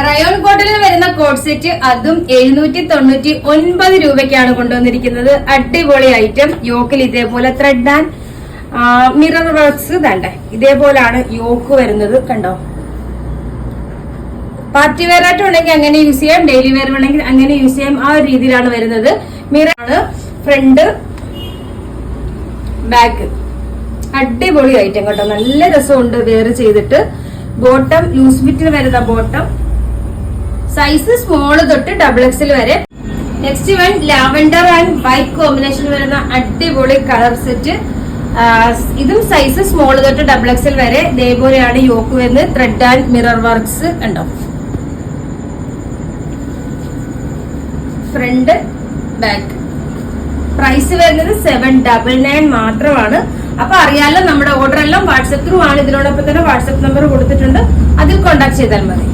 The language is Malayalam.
റയോൺ കോട്ടണിൽ വരുന്ന കോഡ് സെറ്റ് അതും 799 രൂപയ്ക്കാണ് കൊണ്ടുവന്നിരിക്കുന്നത്. അടിപൊളി ഐറ്റം. യോക്കിൽ ഇതേപോലെ ത്രെഡ് ആൻഡ് മിറർ വർക്ക്സ് തണ്ടേ ഇതേപോലാണ് യോക്ക് വരുന്നത്. കണ്ടോ, പാർട്ടി വെയർ ആയിട്ട് ഉണ്ടെങ്കിൽ അങ്ങനെ യൂസ് ചെയ്യാം, ഡെയിലി വെയർ വേണമെങ്കിൽ അങ്ങനെ യൂസ് ചെയ്യാം. ആ ഒരു രീതിയിലാണ് വരുന്നത്. മിറർ ആണ്, ഫ്രണ്ട് ബാക്ക്. അടിപൊളി ഐറ്റം കേട്ടോ, നല്ല രസമുണ്ട് വെയർ ചെയ്തിട്ട്. ബോട്ടം ലൂസ് ഫിറ്റിൽ വരുന്ന ബോട്ടം, സൈസ് സ്മോൾ തൊട്ട് XXL വരെ. Next one lavender and white combination വരുന്ന അടിപൊളി കളർ സെറ്റ്. ഇതും സൈസ് സ്മോൾ തൊട്ട് XXL വരെ. ഇതേപോലെയാണ് യോക്ക് വരുന്നത്. ത്രെഡ് ആൻഡ് മിറർ വർക്ക്സ് കണ്ടോ, ഫ്രണ്ട് ബാക്ക്. പ്രൈസ് വരുന്നത് 799 മാത്രമാണ്. അപ്പൊ അറിയാലോ, നമ്മുടെ ഓർഡർ എല്ലാം വാട്സ്ആപ്പ് ത്രൂ ആണ്. ഇതിനോടൊപ്പം തന്നെ വാട്സ്ആപ്പ് നമ്പർ കൊടുത്തിട്ടുണ്ട്, അതിൽ കോൺടാക്ട് ചെയ്താൽ മതി.